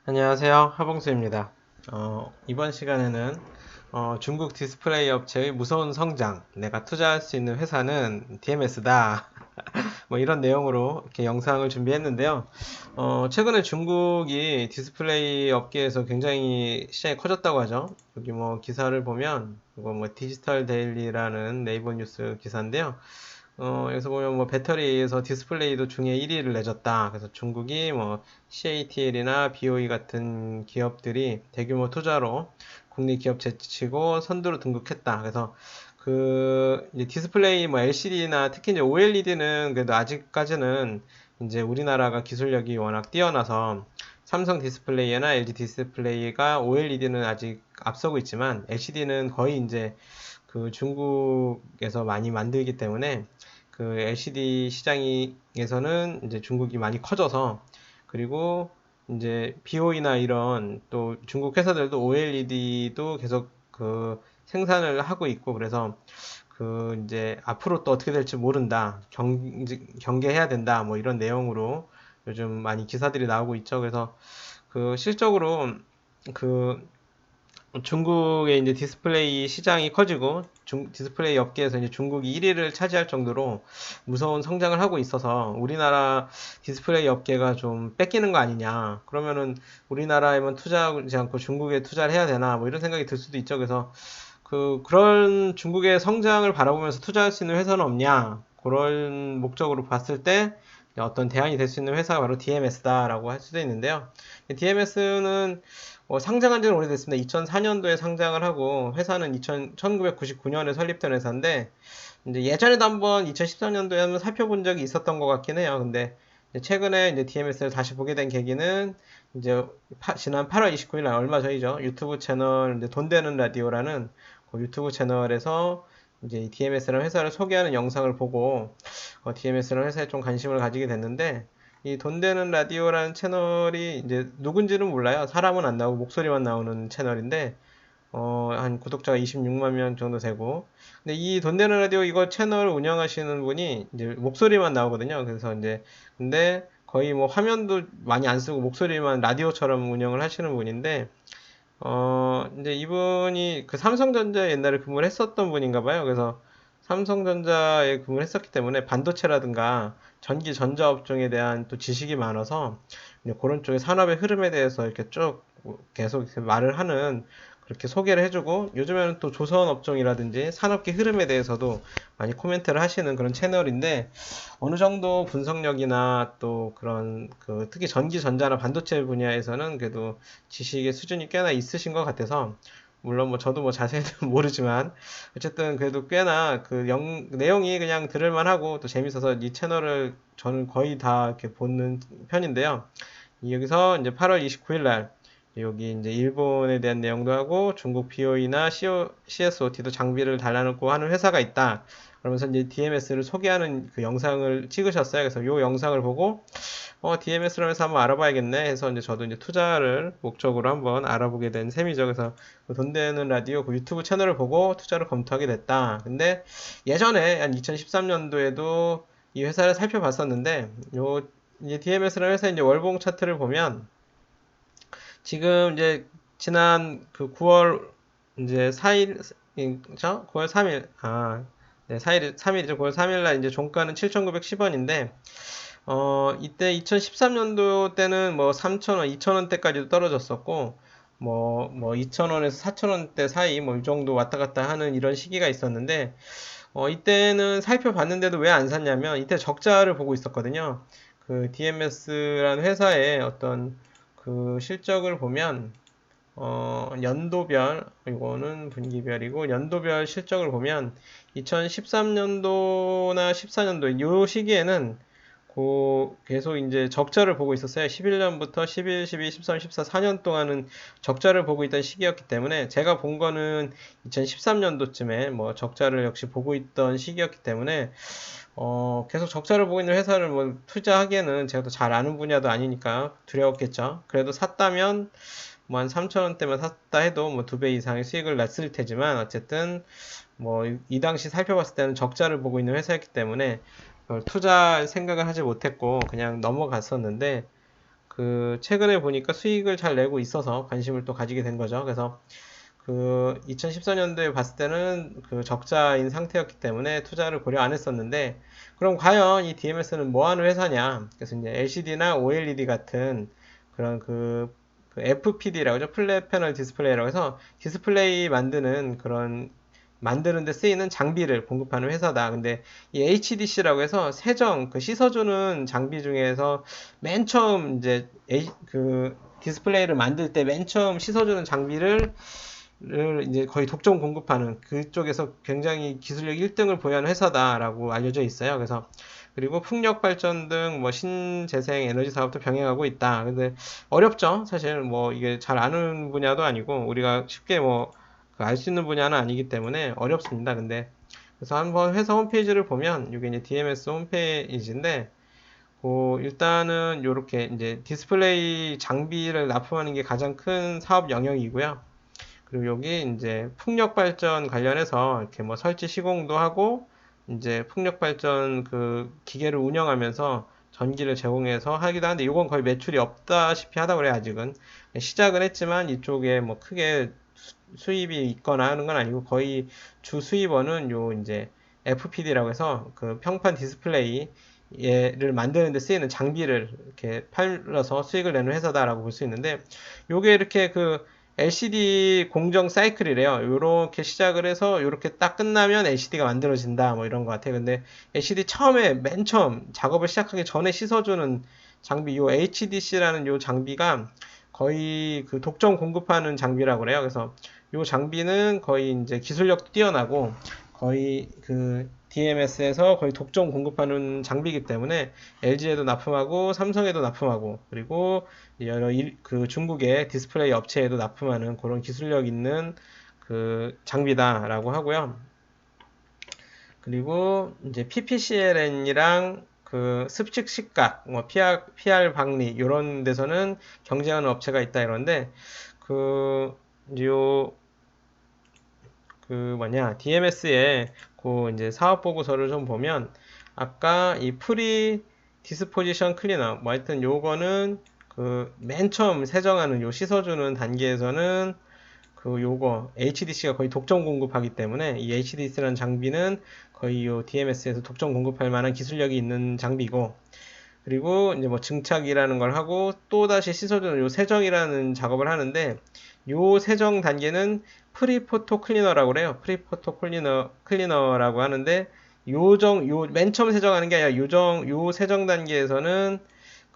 안녕하세요. 하봉수입니다. 이번 시간에는 중국 디스플레이 업체의 무서운 성장, 내가 투자할 수 있는 회사는 DMS다. 뭐 이런 내용으로 이렇게 영상을 준비했는데요. 최근에 중국이 디스플레이 업계에서 굉장히 시장이 커졌다고 하죠. 여기 뭐 기사를 보면 이거 뭐 디지털 데일리라는 네이버 뉴스 기사인데요. 여기서 보면 뭐 배터리에서 디스플레이도 중에 1위를 내줬다. 그래서 중국이 뭐 CATL이나 BOE 같은 기업들이 대규모 투자로 국내 기업 제치고 선두로 등극했다. 그래서 이제 디스플레이 뭐 LCD나 특히 이제 OLED는 그래도 아직까지는 이제 우리나라가 기술력이 워낙 뛰어나서 삼성 디스플레이나 LG 디스플레이가 OLED는 아직 앞서고 있지만 LCD는 거의 이제 그 중국에서 많이 만들기 때문에 그 LCD 시장에서는 이제 중국이 많이 커져서, 그리고 이제 BOE나 이런 또 중국 회사들도 OLED도 계속 그 생산을 하고 있고, 그래서 그 이제 앞으로 또 어떻게 될지 모른다, 경계해야 된다, 뭐 이런 내용으로 요즘 많이 기사들이 나오고 있죠. 그래서 그 실적으로 그 중국의 이제 디스플레이 시장이 커지고 디스플레이 업계에서 이제 중국이 1위를 차지할 정도로 무서운 성장을 하고 있어서 우리나라 디스플레이 업계가 좀 뺏기는 거 아니냐. 그러면은 우리나라에만 투자하지 않고 중국에 투자를 해야 되나, 뭐 이런 생각이 들 수도 있죠. 그래서 그런 중국의 성장을 바라보면서 투자할 수 있는 회사는 없냐. 그런 목적으로 봤을 때 어떤 대안이 될 수 있는 회사가 바로 DMS다라고 할 수도 있는데요. DMS는 상장한 지는 오래됐습니다. 2004년도에 상장을 하고, 회사는 1999년에 설립된 회사인데, 이제 예전에도 한번 2014년도에 한번 살펴본 적이 있었던 것 같긴 해요. 근데 최근에 이제 DMS를 다시 보게 된 계기는 이제 지난 8월 29일 날, 얼마 전이죠. 유튜브 채널 돈 되는 라디오라는 그 유튜브 채널에서 이제 DMS라는 회사를 소개하는 영상을 보고 DMS라는 회사에 좀 관심을 가지게 됐는데, 이 돈 되는 라디오라는 채널이 이제 누군지는 몰라요. 사람은 안 나오고 목소리만 나오는 채널인데 한 구독자가 26만 명 정도 되고. 근데 이 돈 되는 라디오 이거 채널 운영하시는 분이 이제 목소리만 나오거든요. 그래서 이제 근데 거의 뭐 화면도 많이 안 쓰고 목소리만 라디오처럼 운영을 하시는 분인데, 이제 이분이 그 삼성전자에 옛날에 근무를 했었던 분인가 봐요. 그래서 삼성전자에 근무를 했었기 때문에 반도체라든가 전기 전자업종에 대한 또 지식이 많아서 이제 그런 쪽의 산업의 흐름에 대해서 이렇게 쭉 계속 이렇게 말을 하는, 그렇게 소개를 해주고, 요즘에는 또 조선 업종이라든지 산업계 흐름에 대해서도 많이 코멘트를 하시는 그런 채널인데, 어느 정도 분석력이나 또 그런 특히 전기 전자나 반도체 분야에서는 그래도 지식의 수준이 꽤나 있으신 것 같아서, 물론 뭐 저도 뭐 자세히는 모르지만 어쨌든 그래도 꽤나 내용이 그냥 들을만하고 또 재밌어서 이 채널을 저는 거의 다 이렇게 보는 편인데요. 여기서 이제 8월 29일 날 여기 이제 일본에 대한 내용도 하고, 중국 BOE나 CSOT도 장비를 달라놓고 하는 회사가 있다. 그러면서 이제 DMS를 소개하는 그 영상을 찍으셨어요. 그래서 이 영상을 보고 DMS로 해서 한번 알아봐야겠네 해서 이제 저도 이제 투자를 목적으로 한번 알아보게 된 셈이죠. 그래서 그돈 되는 라디오 그 유튜브 채널을 보고 투자를 검토하게 됐다. 근데 예전에 한 2013년도에도 이 회사를 살펴봤었는데, 요 이제 DMS라는 회사 이제 월봉 차트를 보면 지금 이제 지난 그 9월 이제 4일이죠? 9월 3일, 네, 4일, 3일이죠. 9월 3일 날 이제 종가는 7,910원인데, 이때 2013년도 때는 뭐 3,000원, 2,000원대까지도 떨어졌었고, 뭐 2,000원에서 4,000원대 사이 뭐 이 정도 왔다 갔다 하는 이런 시기가 있었는데, 이때는 살펴봤는데도 왜 안 샀냐면, 이때 적자를 보고 있었거든요. 그 DMS라는 회사의 어떤 그 실적을 보면, 연도별, 이거는 분기별이고, 연도별 실적을 보면 2013년도나 14년도 요 시기에는 계속 이제 적자를 보고 있었어요. 11년부터 11, 12, 13, 14, 4년 동안은 적자를 보고 있던 시기였기 때문에, 제가 본 거는 2013년도쯤에 뭐 적자를 역시 보고 있던 시기였기 때문에, 계속 적자를 보고 있는 회사를 뭐 투자하기에는 제가 또 잘 아는 분야도 아니니까 두려웠겠죠. 그래도 샀다면 뭐 한 3,000원대만 샀다 해도 뭐 2배 이상의 수익을 냈을 테지만, 어쨌든 뭐 이 당시 살펴봤을 때는 적자를 보고 있는 회사였기 때문에 투자 생각을 하지 못했고 그냥 넘어갔었는데, 그 최근에 보니까 수익을 잘 내고 있어서 관심을 또 가지게 된 거죠. 그래서 그 2014년도에 봤을 때는 그 적자인 상태였기 때문에 투자를 고려 안 했었는데, 그럼 과연 이 DMS는 뭐 하는 회사냐? 그래서 이제 LCD나 OLED 같은 그런 그 FPD라고 하죠. 플랫 패널 디스플레이라고 해서 디스플레이 만드는 그런 만드는 데 쓰이는 장비를 공급하는 회사다. 근데 이 HDC라고 해서 세정, 그 씻어주는 장비 중에서 맨 처음 이제 그 디스플레이를 만들 때 맨 처음 씻어주는 장비를 이제 거의 독점 공급하는 그쪽에서 굉장히 기술력 1등을 보유하는 회사다라고 알려져 있어요. 그래서 그리고 풍력 발전 등 뭐 신재생 에너지 사업도 병행하고 있다. 근데 어렵죠. 사실 뭐 이게 잘 아는 분야도 아니고 우리가 쉽게 뭐 알 수 있는 분야는 아니기 때문에 어렵습니다. 근데 그래서 한번 회사 홈페이지를 보면 이게 이제 DMS 홈페이지인데 일단은 이렇게 이제 디스플레이 장비를 납품하는 게 가장 큰 사업 영역이고요. 그리고 여기 이제 풍력 발전 관련해서 이렇게 뭐 설치 시공도 하고 이제 풍력 발전 그 기계를 운영하면서 전기를 제공해서 하기도 하는데 이건 거의 매출이 없다시피 하다 그래요. 아직은 시작은 했지만 이쪽에 뭐 크게 수입이 있거나 하는 건 아니고 거의 주 수입원은 요 이제 FPD라고 해서 그 평판 디스플레이 를 만드는 데 쓰이는 장비를 이렇게 팔려서 수익을 내는 회사다라고 볼 수 있는데, 요게 이렇게 그 LCD 공정 사이클이래요. 요렇게 시작을 해서 요렇게 딱 끝나면 LCD가 만들어진다 뭐 이런 것 같아요. 근데 LCD 처음에 맨 처음 작업을 시작하기 전에 씻어주는 장비, 요 HDC라는 요 장비가 거의 그 독점 공급하는 장비라고 그래요. 그래서 요 장비는 거의 이제 기술력도 뛰어나고 거의 그 DMS에서 거의 독점 공급하는 장비이기 때문에 LG에도 납품하고 삼성에도 납품하고 그리고 여러 그 중국의 디스플레이 업체에도 납품하는 그런 기술력 있는 그 장비다라고 하고요. 그리고 이제 PPCLN이랑 그 습식 식각, 뭐 PR 방리 이런 데서는 경쟁하는 업체가 있다 이런데 그 요 그 뭐냐 DMS의 그 이제 사업 보고서를 좀 보면 아까 이 프리 디스포지션 클리너 뭐 하여튼 요거는 그 맨 처음 세정하는 요 씻어주는 단계에서는 그 요거 HDC가 거의 독점 공급하기 때문에 이 HDC라는 장비는 거의 요 DMS에서 독점 공급할 만한 기술력이 있는 장비고, 그리고 이제 뭐 증착이라는 걸 하고 또 다시 씻어주는 요 세정이라는 작업을 하는데 요 세정 단계는 프리포토 클리너라고 그래요. 프리포토 클리너라고 하는데 요 맨 처음 세정하는 게 아니라 요 세정 단계에서는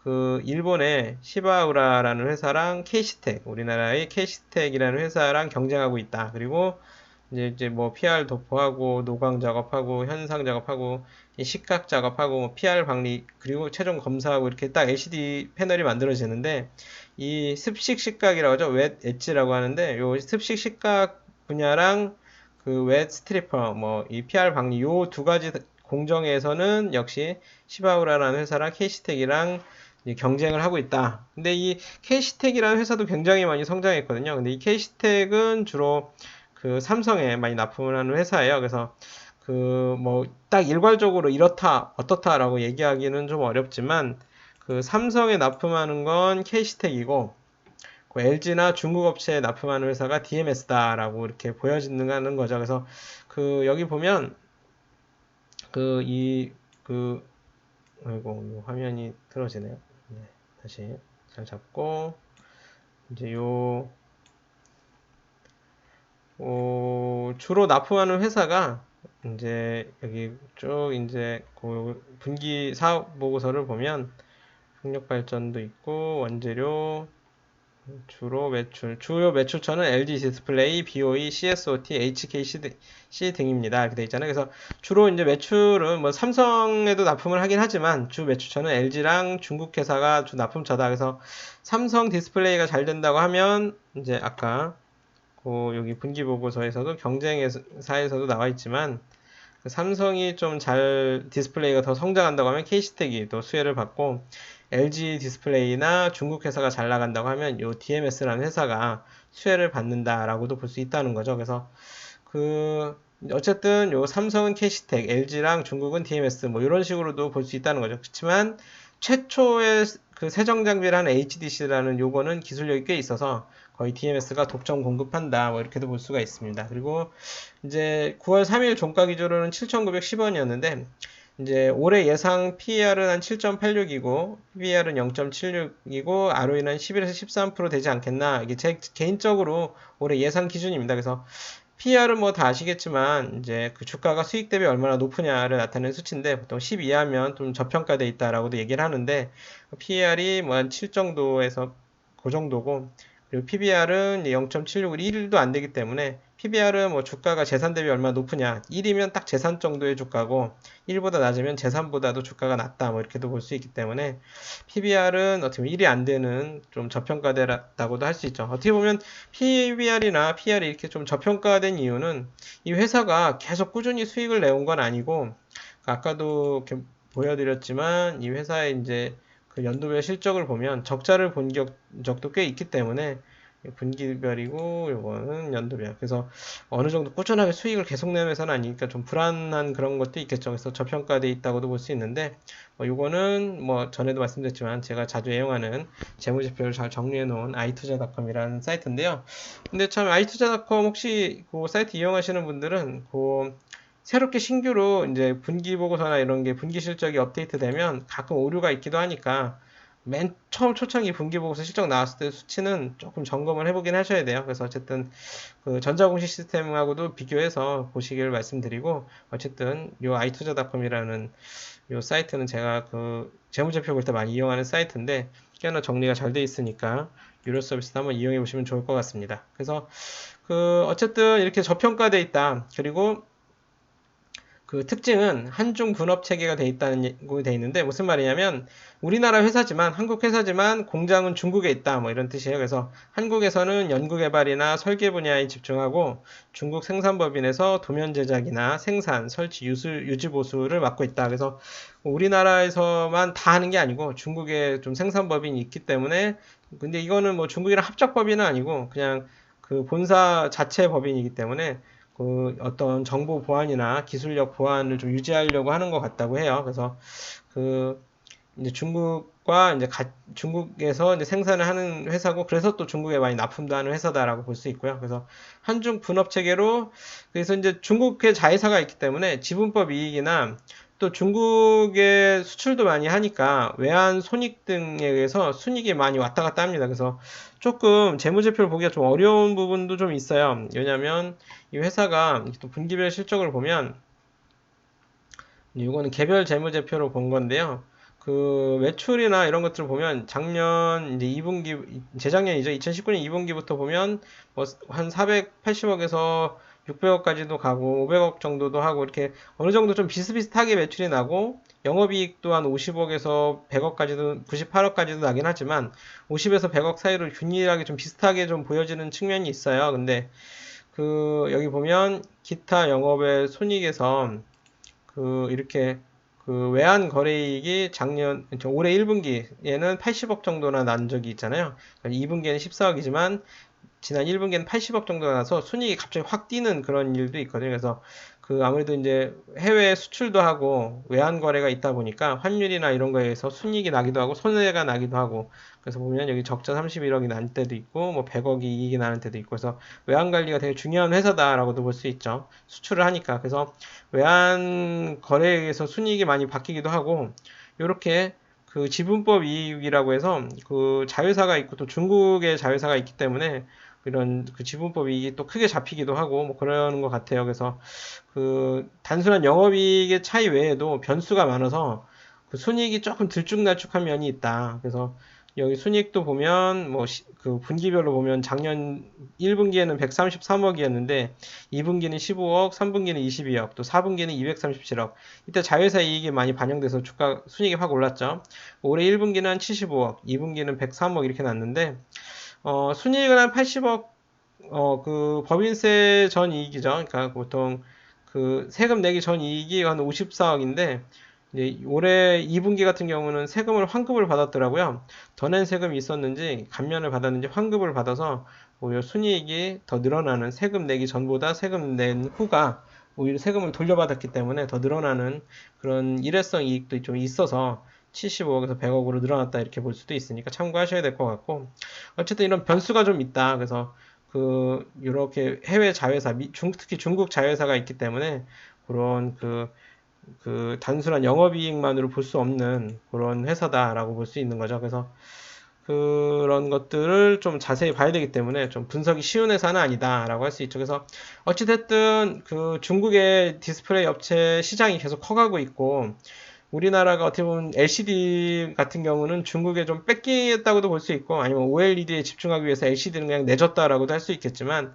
그 일본의 시바우라라는 회사랑 케이시텍, 우리나라의 케이시텍이라는 회사랑 경쟁하고 있다. 그리고 이제 뭐 PR 도포하고 노광 작업하고 현상 작업하고 식각 작업하고 뭐 PR 방리 그리고 최종 검사하고 이렇게 딱 LCD 패널이 만들어지는데, 이 습식 식각이라고 하죠. 웻 엣지라고 하는데 요 습식 식각 분야랑 그 웻 스트리퍼 뭐 이 PR 방리 요 두 가지 공정에서는 역시 시바우라라는 회사랑 케이시텍이랑 경쟁을 하고 있다. 근데 이 케이시텍이라는 회사도 굉장히 많이 성장했거든요. 근데 이 케이시텍은 주로 그 삼성에 많이 납품을 하는 회사예요. 그래서 그 뭐 딱 일괄적으로 이렇다 어떻다라고 얘기하기는 좀 어렵지만 그 삼성에 납품하는 건 케이시텍이고 그 LG나 중국 업체에 납품하는 회사가 DMS다라고 이렇게 보여지는 거죠. 그래서 그 여기 보면 그 아이고 화면이 틀어지네요. 네, 다시 잘 잡고 이제 주로 납품하는 회사가 이제 여기 쭉 이제 그 분기 사업 보고서를 보면 풍력 발전도 있고 원재료 주요 매출처는 LG 디스플레이, BOE, CSOT, HKC 등입니다. 이렇게 돼 있잖아요. 그래서 주로 이제 매출은 뭐 삼성에도 납품을 하긴 하지만 주 매출처는 LG랑 중국 회사가 주 납품처다. 그래서 삼성 디스플레이가 잘 된다고 하면 이제 아까 여기 분기 보고서에서도 경쟁사에서도 나와 있지만 그 삼성이 좀 잘 디스플레이가 더 성장한다고 하면 케이시텍이 또 수혜를 받고, LG 디스플레이나 중국 회사가 잘 나간다고 하면 요 DMS라는 회사가 수혜를 받는다라고도 볼 수 있다는 거죠. 그래서 그 어쨌든 요 삼성은 케이시텍, LG랑 중국은 DMS 뭐 이런 식으로도 볼 수 있다는 거죠. 그렇지만 최초의 그 세정 장비라는 HDC라는 요거는 기술력이 꽤 있어서 거의 DMS가 독점 공급한다. 뭐 이렇게도 볼 수가 있습니다. 그리고 이제 9월 3일 종가 기준으로는 7,910원이었는데 이제 올해 예상 PER은 한 7.86이고 PBR은 0.76이고 ROE는 11에서 13% 되지 않겠나. 이게 제 개인적으로 올해 예상 기준입니다. 그래서 PER은 뭐 다 아시겠지만 이제 그 주가가 수익 대비 얼마나 높으냐를 나타내는 수치인데 보통 10 이하면 좀 저평가돼 있다라고도 얘기를 하는데 PER이 뭐 한 7 정도에서 그 정도고 그리고 PBR은 0.76을 1도 안 되기 때문에 PBR은 뭐 주가가 재산 대비 얼마나 높으냐 1이면 딱 재산 정도의 주가고 1보다 낮으면 재산보다도 주가가 낮다 뭐 이렇게도 볼 수 있기 때문에 PBR은 어떻게 보면 1이 안 되는 좀 저평가되다고도 할 수 있죠. 어떻게 보면 PBR이나 PR이 이렇게 좀 저평가된 이유는 이 회사가 계속 꾸준히 수익을 내온 건 아니고 아까도 이렇게 보여드렸지만 이 회사의 이제 그 연도별 실적을 보면 적자를 본 적도 꽤 있기 때문에 분기별이고 요거는 연도별. 그래서 어느 정도 꾸준하게 수익을 계속 내는 회사는 아니니까 좀 불안한 그런 것도 있겠죠. 그래서 저평가돼 있다고도 볼 수 있는데 요거는 뭐 전에도 말씀드렸지만 제가 자주 애용하는 재무제표를 잘 정리해 놓은 i투자닷컴이라는 사이트인데요. 근데 참 i투자닷컴 혹시 그 사이트 이용하시는 분들은 그 새롭게 신규로 이제 분기 보고서나 이런 게 분기 실적이 업데이트 되면 가끔 오류가 있기도 하니까 맨 처음 초창기 분기 보고서 실적 나왔을 때 수치는 조금 점검을 해보긴 하셔야 돼요. 그래서 어쨌든 그 전자공시 시스템하고도 비교해서 보시길 말씀드리고 어쨌든 요 i투자닷컴이라는 요 사이트는 제가 그 재무제표 볼 때 많이 이용하는 사이트인데 꽤나 정리가 잘 돼 있으니까 유료 서비스도 한번 이용해 보시면 좋을 것 같습니다. 그래서 그 어쨌든 이렇게 저평가돼 있다. 그리고 그 특징은 한중 분업 체계가 돼 있다는 거 돼 있는데 무슨 말이냐면 우리나라 회사지만 한국 회사지만 공장은 중국에 있다 뭐 이런 뜻이에요. 그래서 한국에서는 연구개발이나 설계 분야에 집중하고 중국 생산법인에서 도면 제작이나 생산, 설치, 유지 보수를 맡고 있다. 그래서 우리나라에서만 다 하는 게 아니고 중국에 좀 생산법인이 있기 때문에 근데 이거는 뭐 중국이랑 합작법인은 아니고 그냥 그 본사 자체 법인이기 때문에 그 어떤 정보 보안이나 기술력 보안을 좀 유지하려고 하는 것 같다고 해요. 그래서 그 이제 중국과 이제 중국에서 이제 생산을 하는 회사고 그래서 또 중국에 많이 납품도 하는 회사다라고 볼 수 있고요. 그래서 한중 분업 체계로 그래서 이제 중국의 자회사가 있기 때문에 지분법 이익이나 또 중국에 수출도 많이 하니까 외환 손익 등에 의해서 순익이 많이 왔다 갔다 합니다. 그래서 조금 재무제표를 보기가 좀 어려운 부분도 좀 있어요. 왜냐하면 이 회사가 또 분기별 실적을 보면 이거는 개별 재무제표로 본 건데요. 그 매출이나 이런 것들을 보면 작년 이제 2분기 재작년이죠. 2019년 2분기부터 보면 뭐 한 480억에서 600억까지도 가고 500억 정도도 하고 이렇게 어느 정도 좀 비슷비슷하게 매출이 나고 영업이익 또한 50억에서 100억까지도 98억까지도 나긴 하지만 50에서 100억 사이로 균일하게 좀 비슷하게 좀 보여지는 측면이 있어요. 근데 그 여기 보면 기타 영업의 손익에서 그 이렇게 그 외환 거래이익이 올해 1분기에는 80억 정도나 난 적이 있잖아요. 2분기에는 14억이지만 지난 1분기에는 80억 정도가 나서 순이익이 갑자기 확 뛰는 그런 일도 있거든요. 그래서 그 아무래도 이제 해외 수출도 하고 외환 거래가 있다 보니까 환율이나 이런 거에서 순이익이 나기도 하고 손해가 나기도 하고 그래서 보면 여기 적자 31억이 날 때도 있고 뭐 100억이 이익이 나는 때도 있고 그래서 외환 관리가 되게 중요한 회사다라고도 볼 수 있죠. 수출을 하니까 그래서 외환 거래에 의해서 순이익이 많이 바뀌기도 하고 이렇게 그 지분법 이익이라고 해서 그 자회사가 있고 또 중국의 자회사가 있기 때문에 이런 그 지분법 이익이 또 크게 잡히기도 하고 뭐 그러는 것 같아요. 그래서 그 단순한 영업이익의 차이 외에도 변수가 많아서 그 순이익이 조금 들쭉날쭉한 면이 있다. 그래서 여기 순이익도 보면 뭐 그 분기별로 보면 작년 1분기에는 133억이었는데 2분기는 15억, 3분기는 22억, 또 4분기는 237억. 이때 자회사 이익이 많이 반영돼서 주가 순이익이 확 올랐죠. 올해 1분기는 75억, 2분기는 103억 이렇게 났는데 순이익은 한 80억, 그 법인세 전 이익이죠. 그러니까 보통 그 세금 내기 전 이익이 한 54억인데 이제 올해 2분기 같은 경우는 세금을 환급을 받았더라고요. 더 낸 세금이 있었는지 감면을 받았는지 환급을 받아서 오히려 순이익이 더 늘어나는 세금 내기 전보다 세금 낸 후가 오히려 세금을 돌려받았기 때문에 더 늘어나는 그런 일회성 이익도 좀 있어서 75억에서 100억으로 늘어났다 이렇게 볼 수도 있으니까 참고하셔야 될 것 같고 어쨌든 이런 변수가 좀 있다. 그래서 이렇게 해외 자회사, 특히 중국 자회사가 있기 때문에 그런 단순한 영업이익만으로 볼 수 없는 그런 회사다라고 볼 수 있는 거죠. 그래서 그런 것들을 좀 자세히 봐야 되기 때문에 좀 분석이 쉬운 회사는 아니다라고 할 수 있죠. 그래서 어찌됐든 중국의 디스플레이 업체 시장이 계속 커가고 있고 우리나라가 어떻게 보면 LCD 같은 경우는 중국에 좀 뺏기겠다고도 볼 수 있고 아니면 OLED에 집중하기 위해서 LCD는 그냥 내줬다라고도 할 수 있겠지만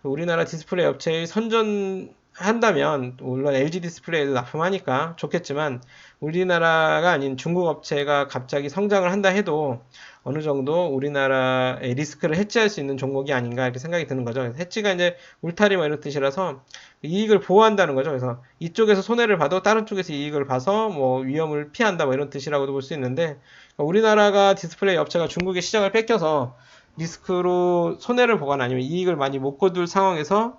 우리나라 디스플레이 업체의 선전한다면 물론 LG 디스플레이도 납품하니까 좋겠지만 우리나라가 아닌 중국 업체가 갑자기 성장을 한다 해도 어느 정도 우리나라의 리스크를 해지할 수 있는 종목이 아닌가 이렇게 생각이 드는 거죠. 해지가 이제 울타리 뭐 이런 뜻이라서 이익을 보호한다는 거죠. 그래서 이쪽에서 손해를 봐도 다른 쪽에서 이익을 봐서 뭐 위험을 피한다 뭐 이런 뜻이라고도 볼 수 있는데 우리나라가 디스플레이 업체가 중국의 시장을 뺏겨서 리스크로 손해를 보거나 아니면 이익을 많이 못 거둘 상황에서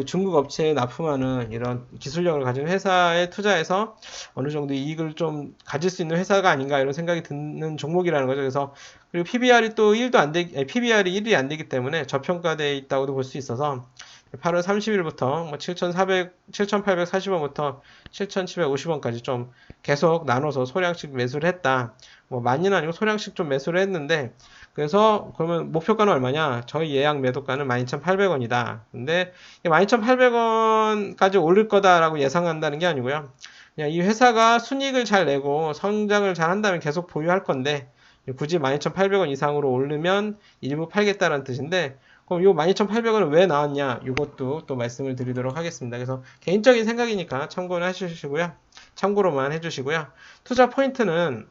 중국 업체에 납품하는 이런 기술력을 가진 회사에 투자해서 어느 정도 이익을 좀 가질 수 있는 회사가 아닌가 이런 생각이 드는 종목이라는 거죠. 그래서 그리고 PBR이 또 1도 안 되기, PBR이 1이 안 되기 때문에 저평가되어 있다고도 볼 수 있어서 8월 30일부터 뭐 7,840원부터 7,750원까지 좀 계속 나눠서 소량씩 매수를 했다. 뭐 많이는 아니고 소량씩 좀 매수를 했는데 그래서 그러면 목표가는 얼마냐? 저희 예약 매도가는 12,800원이다. 근데 12,800원까지 오를 거다라고 예상한다는 게 아니고요. 그냥 이 회사가 순이익을 잘 내고 성장을 잘 한다면 계속 보유할 건데 굳이 12,800원 이상으로 오르면 일부 팔겠다라는 뜻인데 그럼 요 12,800원은 왜 나왔냐? 이것도 또 말씀을 드리도록 하겠습니다. 그래서 개인적인 생각이니까 참고는 해주시고요. 참고로만 해주시고요. 투자 포인트는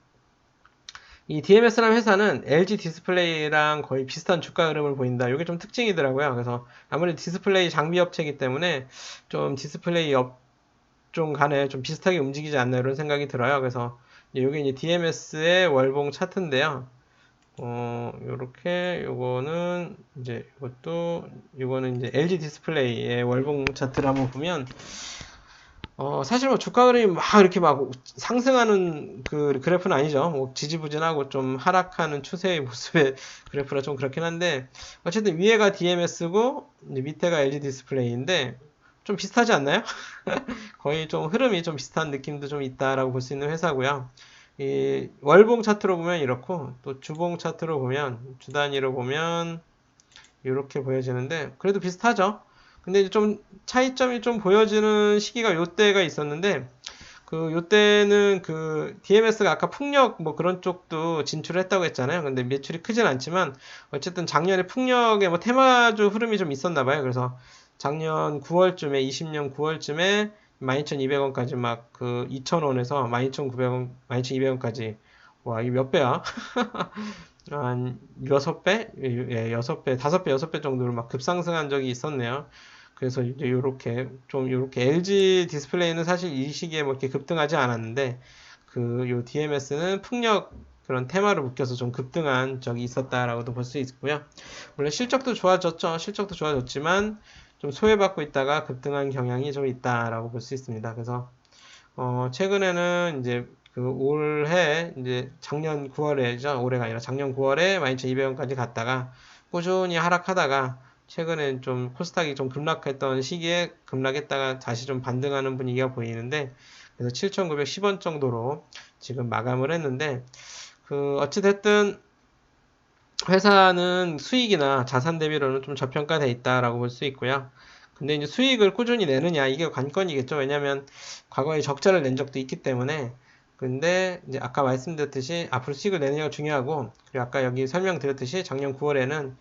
이 DMS라는 회사는 LG 디스플레이랑 거의 비슷한 주가 흐름을 보인다. 이게 좀 특징이더라고요. 그래서 아무래도 디스플레이 장비 업체이기 때문에 좀 디스플레이 업종 간에 좀 비슷하게 움직이지 않나 이런 생각이 들어요. 그래서 이게 이제 DMS의 월봉 차트인데요. 요거는 이거는 이제 LG 디스플레이의 월봉 차트를 한번 보면 사실 뭐 주가 흐름이 막 이렇게 막 상승하는 그래프는 아니죠. 뭐 지지부진하고 좀 하락하는 추세의 모습의 그래프라 좀 그렇긴 한데 어쨌든 위에가 DMS고 이제 밑에가 LG 디스플레이인데 좀 비슷하지 않나요? 거의 좀 흐름이 좀 비슷한 느낌도 좀 있다라고 볼 수 있는 회사고요. 이 월봉 차트로 보면 이렇고 또 주봉 차트로 보면 주 단위로 보면 이렇게 보여지는데 그래도 비슷하죠. 근데 이제 좀 차이점이 좀 보여지는 시기가 요때가 있었는데 요때는 DMS가 아까 풍력 뭐 그런 쪽도 진출을 했다고 했잖아요. 근데 매출이 크진 않지만 어쨌든 작년에 풍력의 뭐 테마주 흐름이 좀 있었나 봐요. 그래서 작년 9월쯤에 20년 9월쯤에 12,200원까지 막 2,000원에서 12,900원, 12,200원까지 와, 이게 몇 배야? 한 6배? 예, 6배, 5배, 6배 정도로 막 급상승한 적이 있었네요. 그래서 이제 요렇게 LG 디스플레이는 사실 이 시기에 뭐 이렇게 급등하지 않았는데 요 DMS는 풍력 그런 테마로 묶여서 좀 급등한 적이 있었다라고도 볼 수 있고요. 물론 실적도 좋아졌죠. 실적도 좋아졌지만 좀 소외받고 있다가 급등한 경향이 좀 있다라고 볼 수 있습니다. 그래서 최근에는 이제 올해 이제 작년 9월에죠. 올해가 아니라 작년 9월에 12,200원까지 갔다가 꾸준히 하락하다가 최근엔 좀 코스닥이 좀 급락했던 시기에 급락했다가 다시 좀 반등하는 분위기가 보이는데 그래서 7,910원 정도로 지금 마감을 했는데 어찌됐든 회사는 수익이나 자산 대비로는 좀 저평가돼 있다라고 볼 수 있고요. 근데 이제 수익을 꾸준히 내느냐 이게 관건이겠죠. 왜냐하면 과거에 적자를 낸 적도 있기 때문에. 근데 이제 아까 말씀드렸듯이 앞으로 수익을 내느냐가 중요하고 그리고 아까 여기 설명드렸듯이 작년 9월에는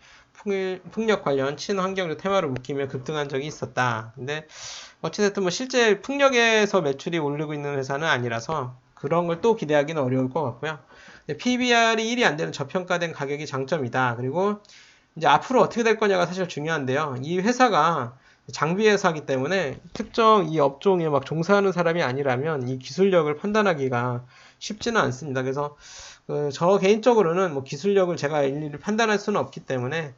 풍력 관련 친환경적 테마로 묶이며 급등한 적이 있었다. 근데 어찌됐든 뭐 실제 풍력에서 매출이 오르고 있는 회사는 아니라서 그런 걸 또 기대하기는 어려울 것 같고요. PBR이 1이 안 되는 저평가된 가격이 장점이다. 그리고 이제 앞으로 어떻게 될 거냐가 사실 중요한데요. 이 회사가 장비 회사이기 때문에 특정 이 업종에 막 종사하는 사람이 아니라면 이 기술력을 판단하기가 쉽지는 않습니다. 그래서 저 개인적으로는 뭐 기술력을 제가 일일이 판단할 수는 없기 때문에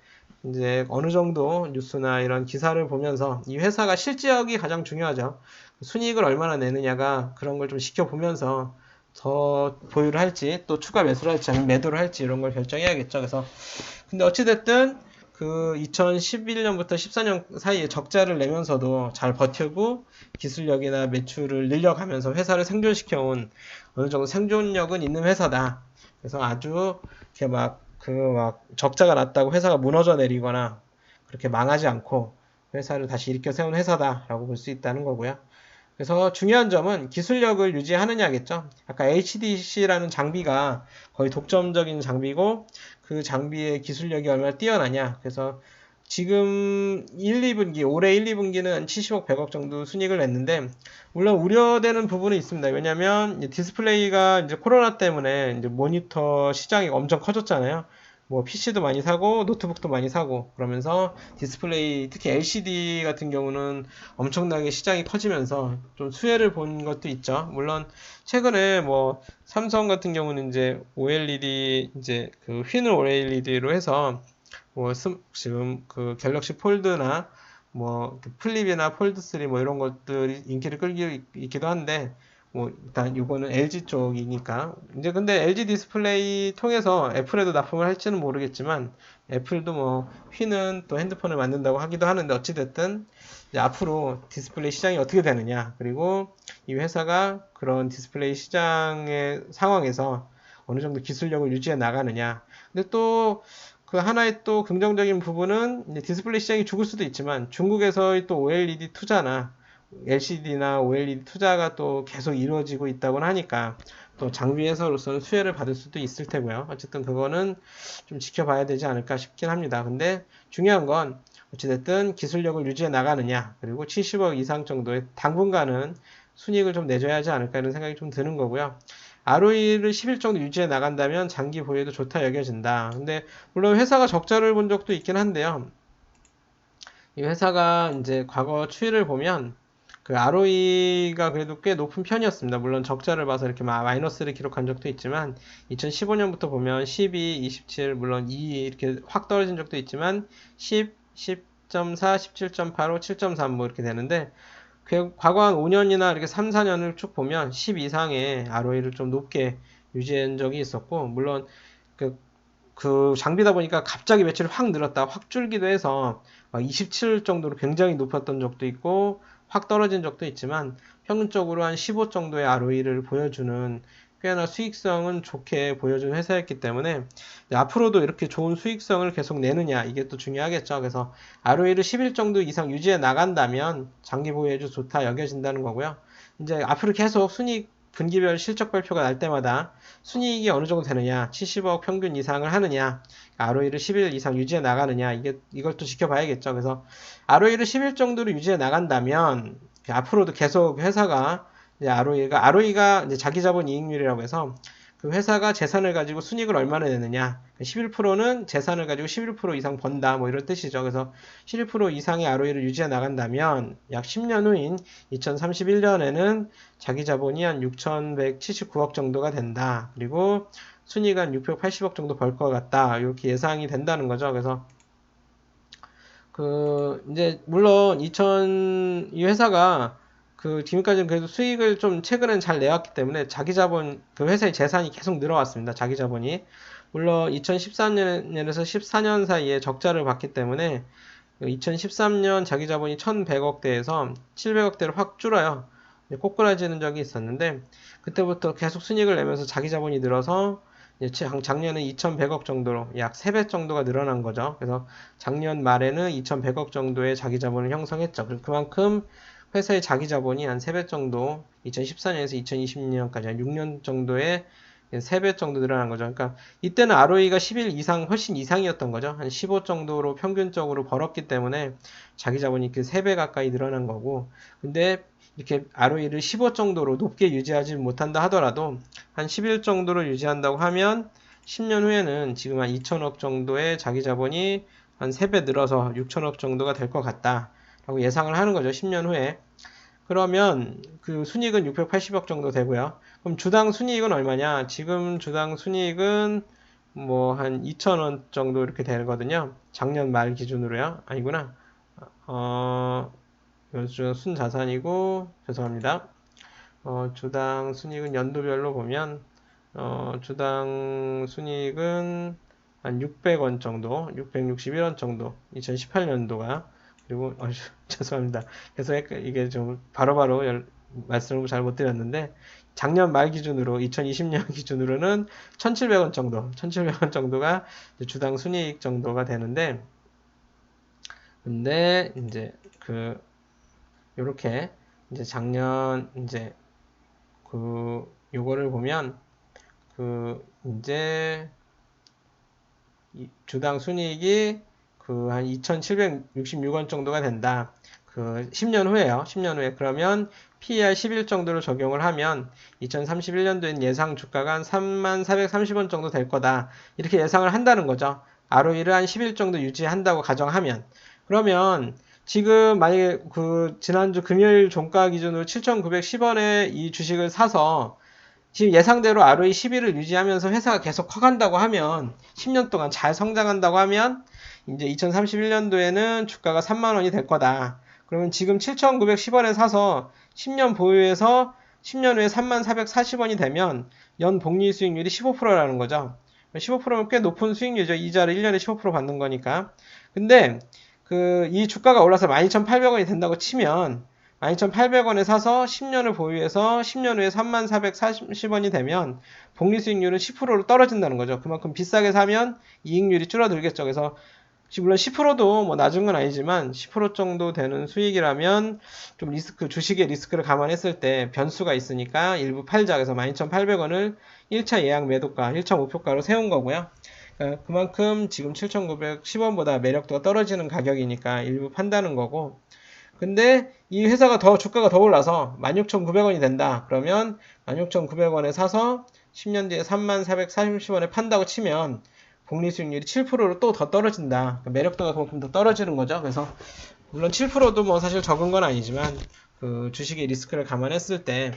이제 어느 정도 뉴스나 이런 기사를 보면서 이 회사가 실적이 가장 중요하죠. 순이익을 얼마나 내느냐가 그런 걸 좀 지켜보면서 더 보유를 할지, 또 추가 매수를 할지, 아니면 매도를 할지, 이런 걸 결정해야겠죠. 그래서, 근데 어찌됐든, 그 2011년부터 14년 사이에 적자를 내면서도 잘 버티고 기술력이나 매출을 늘려가면서 회사를 생존시켜온 어느 정도 생존력은 있는 회사다. 그래서 아주 이렇게 막 적자가 났다고 회사가 무너져 내리거나 그렇게 망하지 않고 회사를 다시 일으켜 세운 회사다라고 볼 수 있다는 거고요. 그래서 중요한 점은 기술력을 유지하느냐겠죠. 아까 HDC라는 장비가 거의 독점적인 장비고 그 장비의 기술력이 얼마나 뛰어나냐. 그래서 지금 1, 2분기, 올해 1, 2분기는 한 70억, 100억 정도 순이익을 냈는데, 물론 우려되는 부분은 있습니다. 왜냐면 디스플레이가 이제 코로나 때문에 이제 모니터 시장이 엄청 커졌잖아요. 뭐 PC도 많이 사고 노트북도 많이 사고 그러면서 디스플레이 특히 LCD 같은 경우는 엄청나게 시장이 커지면서 좀 수혜를 본 것도 있죠. 물론 최근에 뭐 삼성 같은 경우는 이제 OLED 이제 그 흰 OLED로 해서 뭐 지금 그 갤럭시 폴드나 뭐 플립이나 폴드 3 뭐 이런 것들이 인기를 끌고 있기도 한데 뭐 일단 이거는 LG 쪽이니까 이제 근데 LG 디스플레이 통해서 애플에도 납품을 할지는 모르겠지만 애플도 뭐 휘는 또 핸드폰을 만든다고 하기도 하는데 어찌됐든 이제 앞으로 디스플레이 시장이 어떻게 되느냐 그리고 이 회사가 그런 디스플레이 시장의 상황에서 어느 정도 기술력을 유지해 나가느냐 근데 또 그 하나의 또 긍정적인 부분은 이제 디스플레이 시장이 죽을 수도 있지만 중국에서의 또 OLED 투자나 LCD나 OLED 투자가 또 계속 이루어지고 있다고 하니까 또 장비 회사로서는 수혜를 받을 수도 있을 테고요. 어쨌든 그거는 좀 지켜봐야 되지 않을까 싶긴 합니다. 근데 중요한 건 어찌됐든 기술력을 유지해 나가느냐 그리고 70억 이상 정도의 당분간은 순이익을 좀 내줘야 하지 않을까 이런 생각이 좀 드는 거고요. ROE를 10일 정도 유지해 나간다면 장기 보유에도 좋다 여겨진다. 근데 물론 회사가 적자를 본 적도 있긴 한데요. 이 회사가 이제 과거 추이를 보면 그 ROE가 그래도 꽤 높은 편이었습니다. 물론 적자를 봐서 이렇게 마이너스를 기록한 적도 있지만 2015년부터 보면 12, 27, 물론 2 이렇게 확 떨어진 적도 있지만 10, 10.4, 17.85, 7.3 뭐 이렇게 되는데 과거 한 5년이나 이렇게 3, 4년을 쭉 보면 10 이상의 ROE를 좀 높게 유지한 적이 있었고 물론 그 장비다 보니까 갑자기 매출이 확 늘었다 확 줄기도 해서 27 정도로 굉장히 높았던 적도 있고 확 떨어진 적도 있지만 평균적으로 한 15 정도의 ROE를 보여주는 꽤나 수익성은 좋게 보여준 회사였기 때문에 앞으로도 이렇게 좋은 수익성을 계속 내느냐 이게 또 중요하겠죠. 그래서 ROE를 11 정도 이상 유지해 나간다면 장기 보유해도 좋다 여겨진다는 거고요. 이제 앞으로 계속 순이익 분기별 실적 발표가 날 때마다 순이익이 어느 정도 되느냐, 70억 평균 이상을 하느냐, ROE를 11 이상 유지해 나가느냐, 이걸 또 지켜봐야겠죠. 그래서 ROE를 11 정도로 유지해 나간다면, 앞으로도 계속 회사가, 이제 ROE가 이제 자기 자본 이익률이라고 해서, 그 회사가 재산을 가지고 순이익을 얼마나 내느냐, 11%는 재산을 가지고 11% 이상 번다, 뭐 이런 뜻이죠. 그래서 11% 이상의 ROE를 유지해 나간다면, 약 10년 후인 2031년에는 자기 자본이 한 6,179억 정도가 된다. 그리고 순이익 한 680억 정도 벌 것 같다. 이렇게 예상이 된다는 거죠. 그래서 이제 물론 이 회사가 지금까지는 그래도 수익을 좀 최근엔 잘 내왔기 때문에 자기 자본 그 회사의 재산이 계속 늘어왔습니다. 자기 자본이 물론 2014년에서 14년 사이에 적자를 봤기 때문에 2013년 자기 자본이 1,100억대에서 700억대로 확 줄어요. 꼬꾸라지는 적이 있었는데 그때부터 계속 순이익을 내면서 자기 자본이 늘어서 작년에 2,100억 정도로 약 3배 정도가 늘어난 거죠. 그래서 작년 말에는 2,100억 정도의 자기 자본을 형성했죠. 그만큼 회사의 자기 자본이 한 3배 정도 2014년에서 2020년까지 한 6년 정도의 3배 정도 늘어난 거죠. 그러니까 이때는 ROE가 11 이상 훨씬 이상이었던 거죠. 한 15 정도로 평균적으로 벌었기 때문에 자기 자본이 3배 가까이 늘어난 거고 근데 이렇게 ROE를 15 정도로 높게 유지하지 못한다 하더라도 한 11 정도로 유지한다고 하면 10년 후에는 지금 한 2천억 정도의 자기 자본이 한 3배 늘어서 6천억 정도가 될 것 같다 라고 예상을 하는 거죠. 10년 후에. 그러면 그 순이익은 680억 정도 되고요. 그럼 주당 순이익은 얼마냐? 지금 주당 순이익은 뭐 한 2,000원 정도 이렇게 되거든요. 작년 말 기준으로요. 아니구나. 순자산이고 죄송합니다. 주당 순이익은 연도별로 보면 주당 순이익은 한 600원 정도, 661원 정도, 2018년도가. 그리고 죄송합니다. 그래서 이게 좀 바로바로 말씀을 잘 못 드렸는데, 작년 말 기준으로 2020년 기준으로는 1,700원 정도, 1,700원 정도가 주당 순이익 정도가 되는데, 근데 이제 요렇게 이제 작년 이제 요거를 보면 이제 주당 순이익이 한 2,766원 정도가 된다. 10년 후에요. 10년 후에. 그러면 PER 11 정도로 적용을 하면 2031년도엔 예상 주가가 한 3430원 정도 될 거다. 이렇게 예상을 한다는 거죠. ROE를 한 11 정도 유지한다고 가정하면. 그러면 지금 만약에 지난주 금요일 종가 기준으로 7,910원에 이 주식을 사서 지금 예상대로 ROE 11을 유지하면서 회사가 계속 커간다고 하면 10년 동안 잘 성장한다고 하면 이제 2031년도에는 주가가 3만 원이 될 거다. 그러면 지금 7,910원에 사서 10년 보유해서 10년 후에 3440원이 되면 연 복리 수익률이 15%라는 거죠. 15%면 꽤 높은 수익률이죠. 이자를 1년에 15% 받는 거니까. 근데 이 주가가 올라서 12,800원이 된다고 치면 12,800원에 사서 10년을 보유해서 10년 후에 3440원이 되면 복리 수익률은 10%로 떨어진다는 거죠. 그만큼 비싸게 사면 이익률이 줄어들겠죠. 그래서 물론 10%도 뭐 낮은 건 아니지만 10% 정도 되는 수익이라면 좀 주식의 리스크를 감안했을 때 변수가 있으니까 일부 팔자. 그래서 12,800원을 1차 예약 매도가, 1차 목표가로 세운 거고요. 그만큼 지금 7,910원보다 매력도가 떨어지는 가격이니까 일부 판다는 거고. 근데 이 회사가 주가가 더 올라서 16,900원이 된다. 그러면 16,900원에 사서 10년 뒤에 3440원에 판다고 치면 복리 수익률이 7%로 또 더 떨어진다. 매력도가 그만큼 더 떨어지는 거죠. 그래서 물론 7%도 뭐 사실 적은 건 아니지만 주식의 리스크를 감안했을 때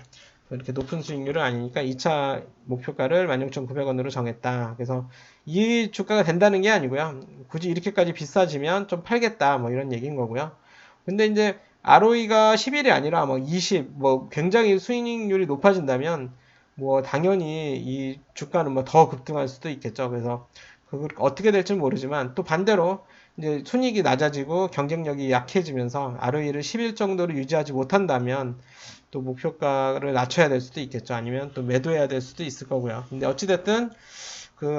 이렇게 높은 수익률은 아니니까 2차 목표가를 16,900원으로 정했다. 그래서 이 주가가 된다는 게 아니고요. 굳이 이렇게까지 비싸지면 좀 팔겠다. 뭐 이런 얘기인 거고요. 근데 이제 ROE가 11이 아니라 뭐 20, 뭐 굉장히 수익률이 높아진다면 뭐 당연히 이 주가는 뭐 더 급등할 수도 있겠죠. 그래서 그걸 어떻게 될지는 모르지만 또 반대로 이제 순이익이 낮아지고 경쟁력이 약해지면서 ROE를 11 정도로 유지하지 못한다면 또 목표가를 낮춰야 될 수도 있겠죠. 아니면 또 매도해야 될 수도 있을 거고요. 근데 어찌됐든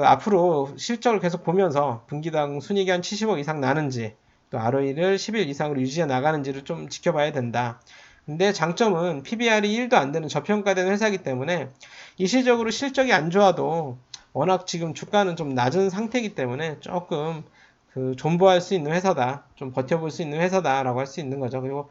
앞으로 실적을 계속 보면서 분기당 순이익이 한 70억 이상 나는지 또 ROE를 11 이상으로 유지해 나가는지를 좀 지켜봐야 된다. 근데 장점은 PBR이 1도 안 되는 저평가된 회사이기 때문에 일시적으로 실적이 안 좋아도 워낙 지금 주가는 좀 낮은 상태이기 때문에 조금 존버할 수 있는 회사다. 좀 버텨볼 수 있는 회사다라고 할 수 있는 거죠. 그리고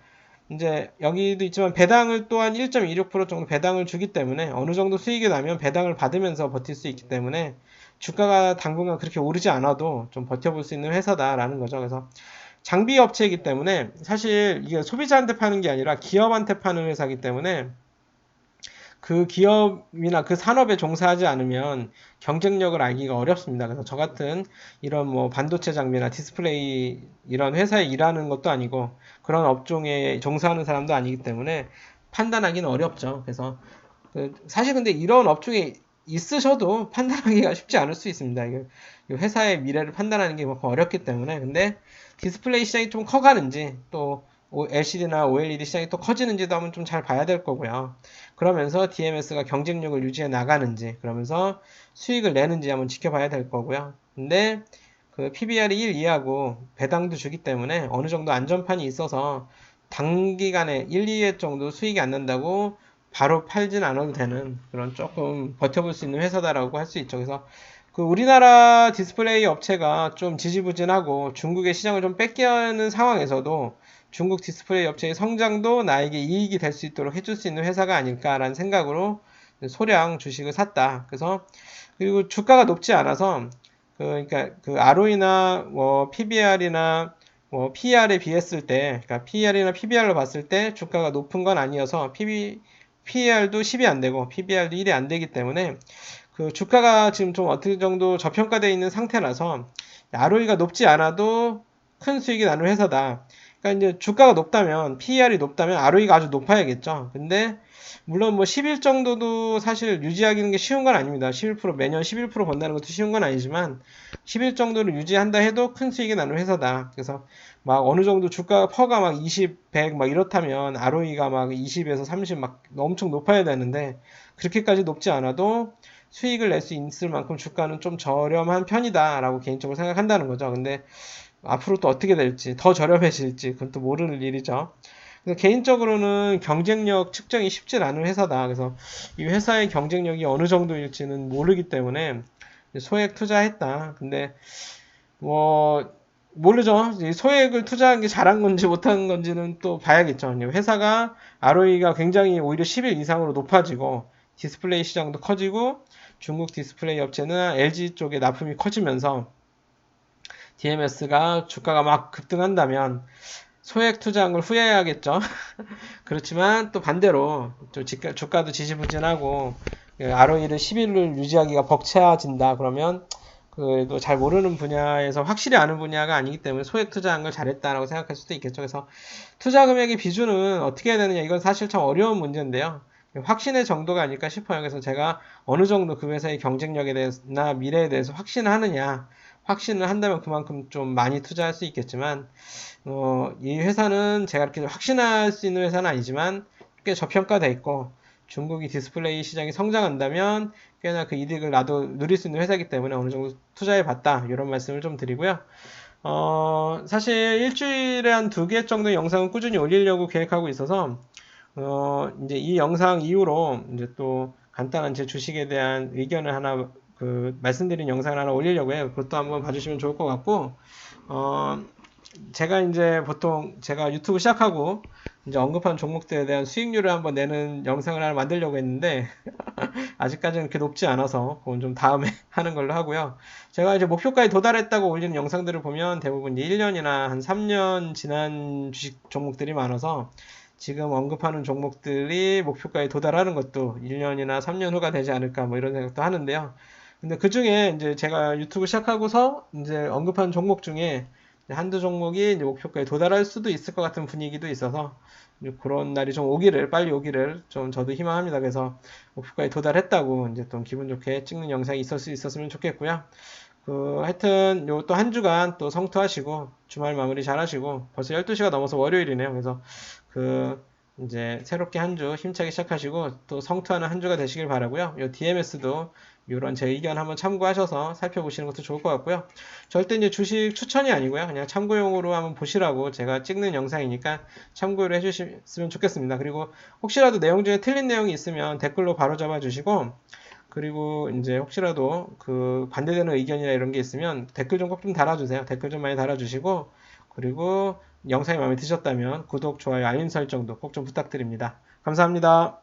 이제 여기도 있지만 배당을 또한 1.26% 정도 배당을 주기 때문에 어느 정도 수익이 나면 배당을 받으면서 버틸 수 있기 때문에 주가가 당분간 그렇게 오르지 않아도 좀 버텨볼 수 있는 회사다라는 거죠. 그래서 장비 업체이기 때문에 사실 이게 소비자한테 파는 게 아니라 기업한테 파는 회사이기 때문에 그 기업이나 그 산업에 종사하지 않으면 경쟁력을 알기가 어렵습니다. 그래서 저 같은 이런 뭐 반도체 장비나 디스플레이 이런 회사에 일하는 것도 아니고 그런 업종에 종사하는 사람도 아니기 때문에 판단하기는 어렵죠. 그래서 사실 근데 이런 업종에 있으셔도 판단하기가 쉽지 않을 수 있습니다. 이 회사의 미래를 판단하는 게 어렵기 때문에. 근데 디스플레이 시장이 좀 커가는지 또 LCD나 OLED 시장이 또 커지는지도 한번 좀 잘 봐야 될 거고요. 그러면서 DMS가 경쟁력을 유지해 나가는지, 그러면서 수익을 내는지 한번 지켜봐야 될 거고요. 근데 PBR이 1 이하고 배당도 주기 때문에 어느 정도 안전판이 있어서 단기간에 1, 2회 정도 수익이 안 난다고 바로 팔진 않아도 되는 그런 조금 버텨볼 수 있는 회사다라고 할 수 있죠. 그래서 우리나라 디스플레이 업체가 좀 지지부진하고 중국의 시장을 좀 뺏기는 상황에서도 중국 디스플레이 업체의 성장도 나에게 이익이 될 수 있도록 해줄 수 있는 회사가 아닐까라는 생각으로 소량 주식을 샀다. 그래서 그리고 주가가 높지 않아서 그러니까 ROE나 뭐 PBR이나 뭐 PER에 비했을 때, 그러니까 PER이나 PBR로 봤을 때 주가가 높은 건 아니어서 PER도 10이 안 되고 PBR도 1이 안 되기 때문에 주가가 지금 좀 어느 정도 저평가되어 있는 상태라서 ROE가 높지 않아도 큰 수익이 나는 회사다. 그러니까 이제 주가가 높다면 PER이 높다면 ROE가 아주 높아야겠죠. 근데 물론 뭐 11 정도도 사실 유지하기는 게 쉬운 건 아닙니다. 11% 매년 11% 번다는 것도 쉬운 건 아니지만 11 정도를 유지한다 해도 큰 수익이 나는 회사다. 그래서 막 어느 정도 주가 퍼가 막 20, 100 막 이렇다면 ROE가 막 20에서 30 막 엄청 높아야 되는데 그렇게까지 높지 않아도 수익을 낼 수 있을 만큼 주가는 좀 저렴한 편이다라고 개인적으로 생각한다는 거죠. 근데 앞으로 또 어떻게 될지, 더 저렴해질지, 그건 또 모르는 일이죠. 그래서 개인적으로는 경쟁력 측정이 쉽지 않은 회사다. 그래서 이 회사의 경쟁력이 어느 정도일지는 모르기 때문에 소액 투자했다. 근데 뭐 모르죠. 소액을 투자한 게 잘한 건지 못한 건지는 또 봐야겠죠. 회사가 ROE가 굉장히 오히려 10일 이상으로 높아지고 디스플레이 시장도 커지고 중국 디스플레이 업체는 LG 쪽에 납품이 커지면서 DMS가 주가가 막 급등한다면 소액 투자한 걸 후회해야겠죠. 그렇지만 또 반대로 또 주가도 지지부진하고 ROE를 11을 유지하기가 벅차진다 그러면 그래도 잘 모르는 분야에서 확실히 아는 분야가 아니기 때문에 소액 투자한 걸 잘했다라고 생각할 수도 있겠죠. 그래서 투자 금액의 비중은 어떻게 해야 되느냐 이건 사실 참 어려운 문제인데요. 확신의 정도가 아닐까 싶어요. 그래서 제가 어느 정도 그 회사의 경쟁력에 대해서나 미래에 대해서 확신을 하느냐 확신을 한다면 그만큼 좀 많이 투자할 수 있겠지만 이 회사는 제가 이렇게 확신할 수 있는 회사는 아니지만 꽤 저평가돼 있고 중국이 디스플레이 시장이 성장한다면 꽤나 그 이득을 나도 누릴 수 있는 회사이기 때문에 어느 정도 투자해 봤다 이런 말씀을 좀 드리고요. 사실 일주일에 한 2개 정도 영상은 꾸준히 올리려고 계획하고 있어서 이제 이 영상 이후로 이제 또 간단한 제 주식에 대한 의견을 하나 말씀드린 영상을 하나 올리려고 해요. 그것도 한번 봐주시면 좋을 것 같고 어, 제가 이제 보통 제가 유튜브 시작하고 이제 언급한 종목들에 대한 수익률을 한번 내는 영상을 하나 만들려고 했는데 아직까지는 그렇게 높지 않아서 그건 좀 다음에 하는 걸로 하고요. 제가 이제 목표까지 도달했다고 올리는 영상들을 보면 대부분 1년이나 한 3년 지난 주식 종목들이 많아서 지금 언급하는 종목들이 목표까지 도달하는 것도 1년이나 3년 후가 되지 않을까 뭐 이런 생각도 하는데요. 근데 그 중에 이제 제가 유튜브 시작하고서 이제 언급한 종목 중에 한두 종목이 이제 목표가에 도달할 수도 있을 것 같은 분위기도 있어서 그런 날이 좀 오기를 빨리 오기를 좀 저도 희망합니다. 그래서 목표가에 도달했다고 이제 좀 기분 좋게 찍는 영상이 있을 수 있었으면 좋겠고요. 하여튼 요 또 한 주간 또 성투하시고 주말 마무리 잘 하시고 벌써 12시가 넘어서 월요일이네요. 그래서 이제 새롭게 한 주 힘차게 시작하시고 또 성투하는 한 주가 되시길 바라고요. 요 DMS도 이런 제 의견 한번 참고하셔서 살펴보시는 것도 좋을 것 같고요. 절대 이제 주식 추천이 아니고요. 그냥 참고용으로 한번 보시라고 제가 찍는 영상이니까 참고를 해주셨으면 좋겠습니다. 그리고 혹시라도 내용 중에 틀린 내용이 있으면 댓글로 바로 잡아 주시고 그리고 이제 혹시라도 반대되는 의견이나 이런 게 있으면 댓글 좀 꼭 좀 달아주세요. 댓글 좀 많이 달아주시고 그리고 영상이 마음에 드셨다면 구독, 좋아요, 알림 설정도 꼭 좀 부탁드립니다. 감사합니다.